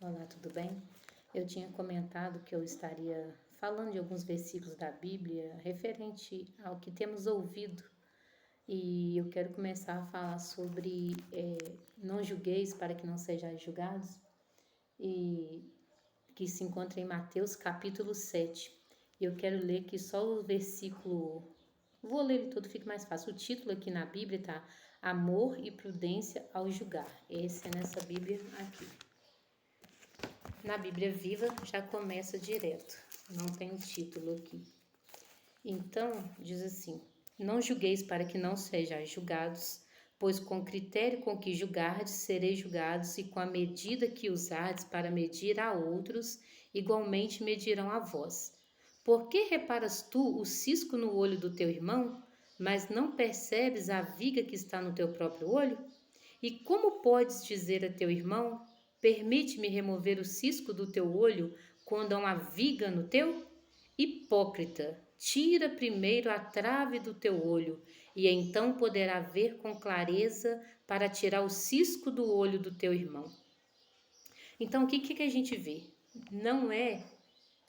Olá, tudo bem? Eu tinha comentado que eu estaria falando de alguns versículos da Bíblia referente ao que temos ouvido e eu quero começar a falar sobre não julgueis para que não sejais julgados e que se encontra em Mateus capítulo 7. Eu quero ler aqui só o versículo, vou ler ele todo, fica mais fácil. O título aqui na Bíblia tá Amor e Prudência ao Julgar. Esse é nessa Bíblia aqui. Na Bíblia Viva já começa direto, não tem título aqui. Então, diz assim: Não julgueis para que não sejais julgados, pois com o critério com que julgardes sereis julgados, e com a medida que usardes para medir a outros, igualmente medirão a vós. Por que reparas tu o cisco no olho do teu irmão, mas não percebes a viga que está no teu próprio olho? E como podes dizer a teu irmão: Permite-me remover o cisco do teu olho, quando há uma viga no teu? Hipócrita, tira primeiro a trave do teu olho, e então poderá ver com clareza para tirar o cisco do olho do teu irmão. Então, o que a gente vê? Não é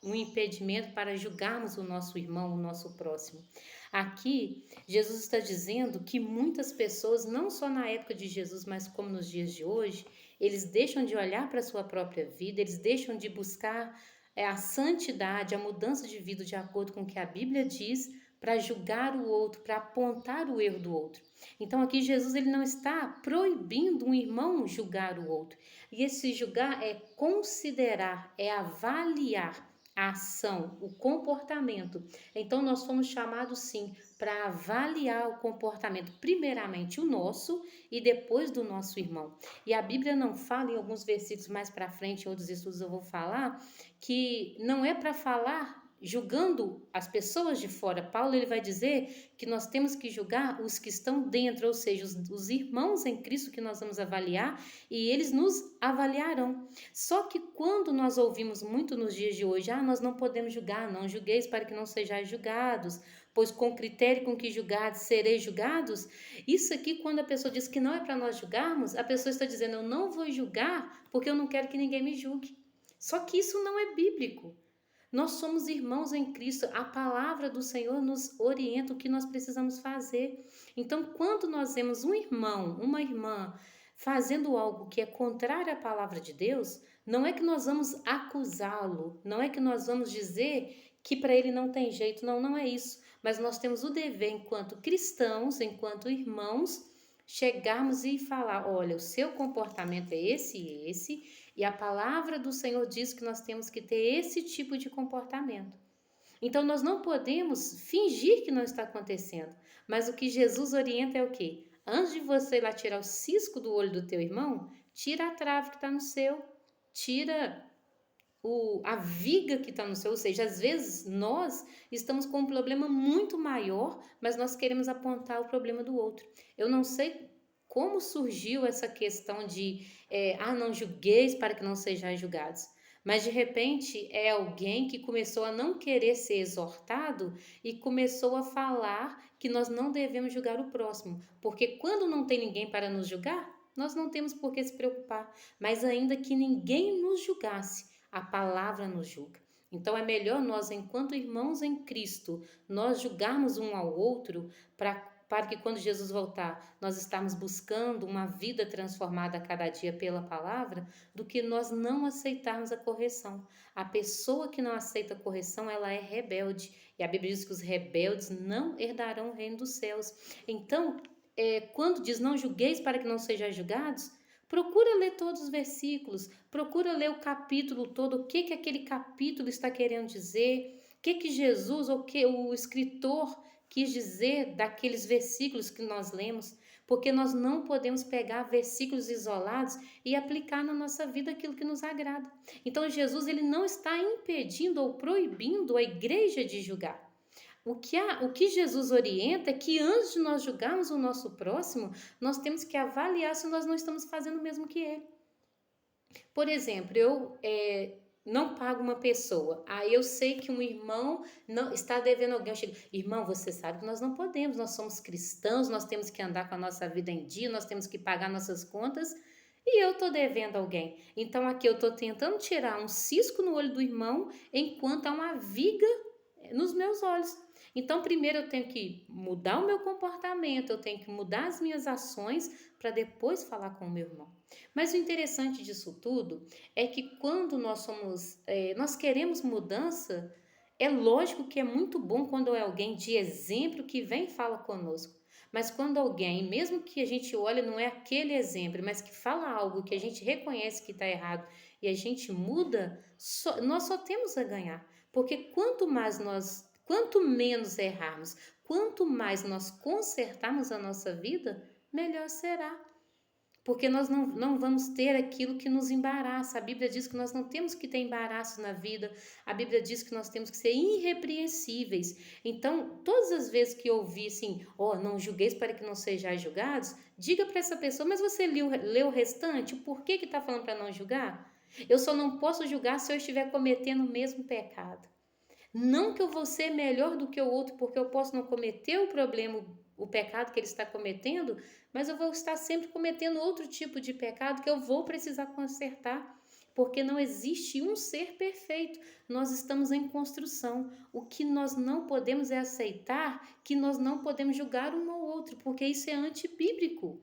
um impedimento para julgarmos o nosso irmão, o nosso próximo. Aqui, Jesus está dizendo que muitas pessoas, não só na época de Jesus, mas como nos dias de hoje, eles deixam de olhar para a sua própria vida, eles deixam de buscar a santidade, a mudança de vida de acordo com o que a Bíblia diz, para julgar o outro, para apontar o erro do outro. Então aqui Jesus ele não está proibindo um irmão julgar o outro. E esse julgar é considerar, é avaliar a ação, o comportamento. Então nós fomos chamados sim para avaliar o comportamento, primeiramente o nosso e depois do nosso irmão. E a Bíblia não fala, em alguns versículos mais para frente, em outros estudos eu vou falar, que não é para falar julgando as pessoas de fora. Paulo ele vai dizer que nós temos que julgar os que estão dentro, ou seja, os irmãos em Cristo que nós vamos avaliar e eles nos avaliarão. Só que quando nós ouvimos muito nos dias de hoje, nós não podemos julgar, não julgueis para que não sejais julgados, pois com o critério com que julgados sereis julgados. Isso aqui, quando a pessoa diz que não é para nós julgarmos, a pessoa está dizendo, eu não vou julgar porque eu não quero que ninguém me julgue. Só que isso não é bíblico. Nós somos irmãos em Cristo, a palavra do Senhor nos orienta o que nós precisamos fazer. Então, quando nós vemos um irmão, uma irmã fazendo algo que é contrário à palavra de Deus, não é que nós vamos acusá-lo, não é que nós vamos dizer que para ele não tem jeito, não, não é isso. Mas nós temos o dever, enquanto cristãos, enquanto irmãos, chegarmos e falar: olha, o seu comportamento é esse e esse, e a palavra do Senhor diz que nós temos que ter esse tipo de comportamento. Então nós não podemos fingir que não está acontecendo, mas o que Jesus orienta é o quê? Antes de você ir lá tirar o cisco do olho do teu irmão, tira a trave que está no seu, tira a viga que está no seu, ou seja, às vezes nós estamos com um problema muito maior, mas nós queremos apontar o problema do outro. Eu não sei como surgiu essa questão de não julgueis para que não sejais julgados. Mas de repente é alguém que começou a não querer ser exortado e começou a falar que nós não devemos julgar o próximo, porque quando não tem ninguém para nos julgar, nós não temos por que se preocupar. Mas ainda que ninguém nos julgasse, a palavra nos julga. Então é melhor nós, enquanto irmãos em Cristo, nós julgarmos um ao outro para que quando Jesus voltar, nós estamos buscando uma vida transformada a cada dia pela palavra, do que nós não aceitarmos a correção. A pessoa que não aceita a correção, ela é rebelde. E a Bíblia diz que os rebeldes não herdarão o reino dos céus. Então, quando diz não julgueis para que não sejais julgados, procura ler todos os versículos, procura ler o capítulo todo, o que aquele capítulo está querendo dizer, o que Jesus ou que o escritor quis dizer daqueles versículos que nós lemos, porque nós não podemos pegar versículos isolados e aplicar na nossa vida aquilo que nos agrada. Então Jesus ele não está impedindo ou proibindo a igreja de julgar. O que Jesus orienta é que antes de nós julgarmos o nosso próximo, nós temos que avaliar se nós não estamos fazendo o mesmo que ele. Por exemplo, eu não pago uma pessoa, aí eu sei que um irmão não está devendo alguém, eu chego, irmão, você sabe que nós não podemos, nós somos cristãos, nós temos que andar com a nossa vida em dia, nós temos que pagar nossas contas, e eu estou devendo alguém. Então aqui eu estou tentando tirar um cisco no olho do irmão enquanto há uma viga nos meus olhos. Então, primeiro eu tenho que mudar o meu comportamento, eu tenho que mudar as minhas ações para depois falar com o meu irmão. Mas o interessante disso tudo é que quando nós queremos mudança, é lógico que é muito bom quando é alguém de exemplo que vem e fala conosco. Mas quando alguém, mesmo que a gente olha, não é aquele exemplo, mas que fala algo que a gente reconhece que está errado e a gente muda, nós só temos a ganhar. Porque quanto menos errarmos, quanto mais nós consertarmos a nossa vida, melhor será. Porque nós não vamos ter aquilo que nos embaraça. A Bíblia diz que nós não temos que ter embaraço na vida. A Bíblia diz que nós temos que ser irrepreensíveis. Então, todas as vezes que eu ouvi assim, não julgueis para que não sejais julgados, diga para essa pessoa, mas você leu o restante? Por que está falando para não julgar? Eu só não posso julgar se eu estiver cometendo o mesmo pecado. Não que eu vou ser melhor do que o outro, porque eu posso não cometer o pecado que ele está cometendo, mas eu vou estar sempre cometendo outro tipo de pecado que eu vou precisar consertar, porque não existe um ser perfeito. Nós estamos em construção. O que nós não podemos é aceitar que nós não podemos julgar um ao outro, porque isso é antibíblico.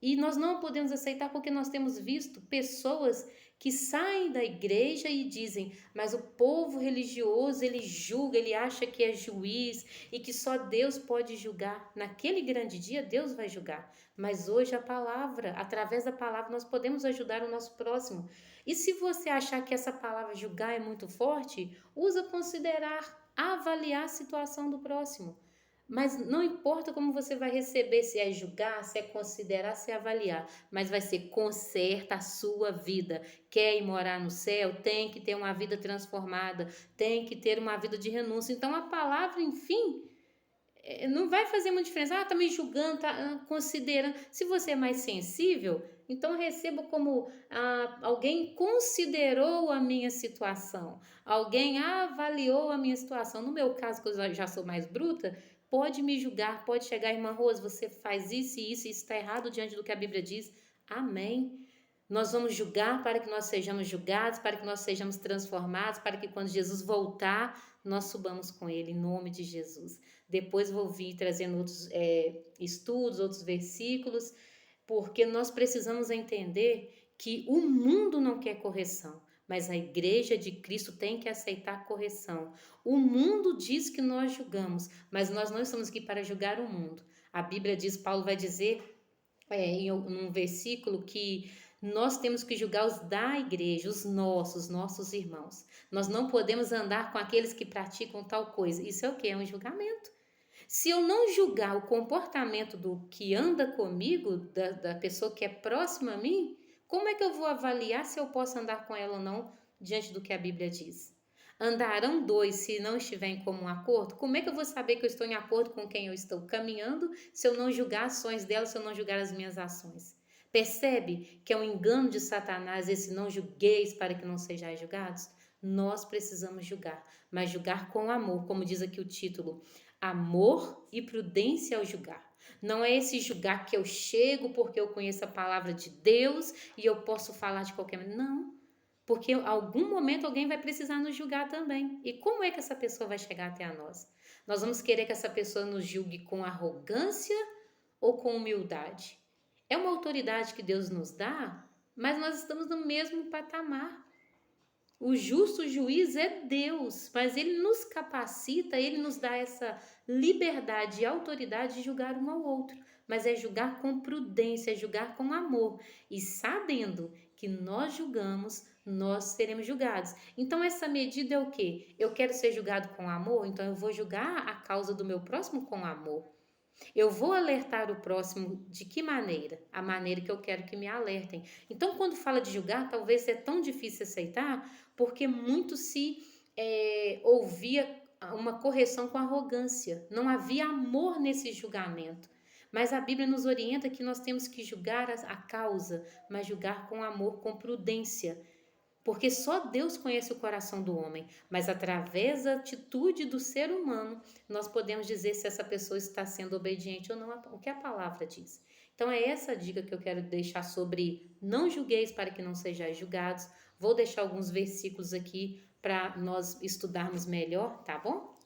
E nós não podemos aceitar porque nós temos visto pessoas que saem da igreja e dizem, mas o povo religioso, ele julga, ele acha que é juiz e que só Deus pode julgar. Naquele grande dia, Deus vai julgar. Mas hoje a palavra, através da palavra, nós podemos ajudar o nosso próximo. E se você achar que essa palavra julgar é muito forte, usa considerar, avaliar a situação do próximo. Mas não importa como você vai receber, se é julgar, se é considerar, se é avaliar, mas vai ser conserta a sua vida. Quer ir morar no céu? Tem que ter uma vida transformada, tem que ter uma vida de renúncia. Então a palavra, enfim, não vai fazer muita diferença. Tá me julgando, tá considerando. Se você é mais sensível, então receba como alguém considerou a minha situação, alguém avaliou a minha situação. No meu caso, que eu já sou mais bruta, pode me julgar, pode chegar, irmã Rose, você faz isso e isso está errado diante do que a Bíblia diz. Amém. Nós vamos julgar para que nós sejamos julgados, para que nós sejamos transformados, para que quando Jesus voltar, nós subamos com Ele, em nome de Jesus. Depois vou vir trazendo outros estudos, outros versículos, porque nós precisamos entender que o mundo não quer correção, mas a igreja de Cristo tem que aceitar correção. O mundo diz que nós julgamos, mas nós não estamos aqui para julgar o mundo. A Bíblia diz, Paulo vai dizer em um versículo que nós temos que julgar os da igreja, os nossos irmãos. Nós não podemos andar com aqueles que praticam tal coisa. Isso é o que? É um julgamento. Se eu não julgar o comportamento do que anda comigo, da pessoa que é próxima a mim, como é que eu vou avaliar se eu posso andar com ela ou não diante do que a Bíblia diz? Andarão dois se não estiver em comum acordo? Como é que eu vou saber que eu estou em acordo com quem eu estou caminhando se eu não julgar ações dela, se eu não julgar as minhas ações? Percebe que é um engano de Satanás esse não julgueis para que não sejais julgados? Nós precisamos julgar, mas julgar com amor, como diz aqui o título, amor e prudência ao julgar. Não é esse julgar que eu chego porque eu conheço a palavra de Deus e eu posso falar de qualquer maneira. Não, porque em algum momento alguém vai precisar nos julgar também. E como é que essa pessoa vai chegar até a nós? Nós vamos querer que essa pessoa nos julgue com arrogância ou com humildade? É uma autoridade que Deus nos dá, mas nós estamos no mesmo patamar. O justo juiz é Deus, mas Ele nos capacita, Ele nos dá essa liberdade e autoridade de julgar um ao outro. Mas é julgar com prudência, é julgar com amor. E sabendo que nós julgamos, nós seremos julgados. Então essa medida é o quê? Eu quero ser julgado com amor, então eu vou julgar a causa do meu próximo com amor. Eu vou alertar o próximo de que maneira? A maneira que eu quero que me alertem. Então, quando fala de julgar, talvez é tão difícil aceitar, porque muito se ouvia uma correção com arrogância. Não havia amor nesse julgamento. Mas a Bíblia nos orienta que nós temos que julgar a causa, mas julgar com amor, com prudência. Porque só Deus conhece o coração do homem, mas através da atitude do ser humano, nós podemos dizer se essa pessoa está sendo obediente ou não, o que a palavra diz. Então é essa dica que eu quero deixar sobre não julgueis para que não sejais julgados. Vou deixar alguns versículos aqui para nós estudarmos melhor, tá bom?